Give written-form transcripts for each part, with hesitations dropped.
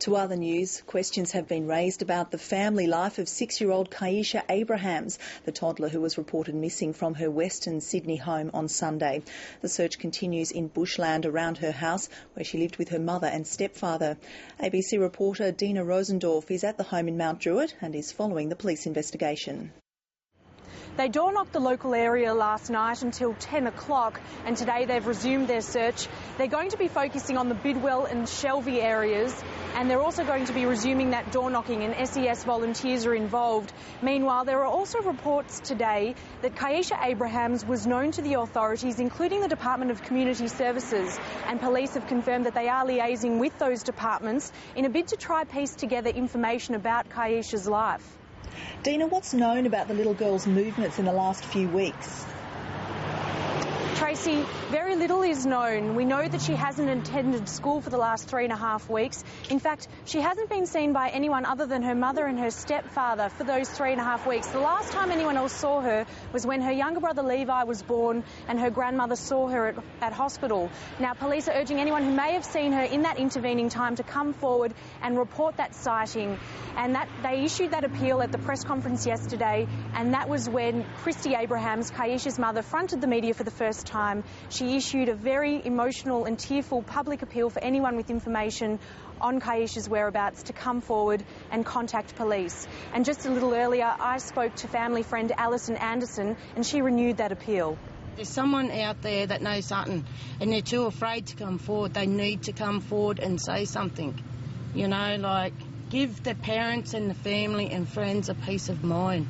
To other news, questions have been raised about the family life of 6-year-old Kiesha Abrahams, the toddler who was reported missing from her Western Sydney home on Sunday. The search continues in bushland around her house, where she lived with her mother and stepfather. ABC reporter Dina Rosendorf is at the home in Mount Druitt and is following the police investigation. They door-knocked the local area last night until 10 o'clock and today they've resumed their search. They're going to be focusing on the Bidwell and Shelby areas, and they're also going to be resuming that door-knocking, and SES volunteers are involved. Meanwhile, there are also reports today that Kiesha Abrahams was known to the authorities, including the Department of Community Services, and police have confirmed that they are liaising with those departments in a bid to try piece together information about Kiesha's life. Dina, what's known about the little girl's movements in the last few weeks? Tracy, very little is known. We know that she hasn't attended school for the last 3.5 weeks. In fact, she hasn't been seen by anyone other than her mother and her stepfather for those 3.5 weeks. The last time anyone else saw her was when her younger brother Levi was born and her grandmother saw her at hospital. Now, police are urging anyone who may have seen her in that intervening time to come forward and report that sighting. And that they issued that appeal at the press conference yesterday, and that was when Kiesha Abrahams, Kiesha's mother, fronted the media for the first time. She issued a very emotional and tearful public appeal for anyone with information on Kiesha's whereabouts to come forward and contact police. And just a little earlier, I spoke to family friend Alison Anderson, and she renewed that appeal. There's someone out there that knows something and they're too afraid to come forward. They need to come forward and say something, you know, like give the parents and the family and friends a peace of mind.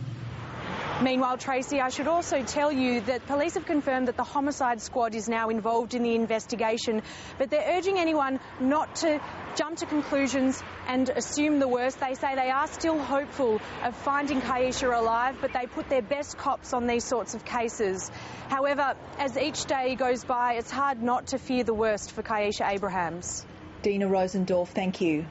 Meanwhile, Tracy, I should also tell you that police have confirmed that the homicide squad is now involved in the investigation, but they're urging anyone not to jump to conclusions and assume the worst. They say they are still hopeful of finding Kiesha alive, but they put their best cops on these sorts of cases. However, as each day goes by, it's hard not to fear the worst for Kiesha Abrahams. Dina Rosendorf, thank you.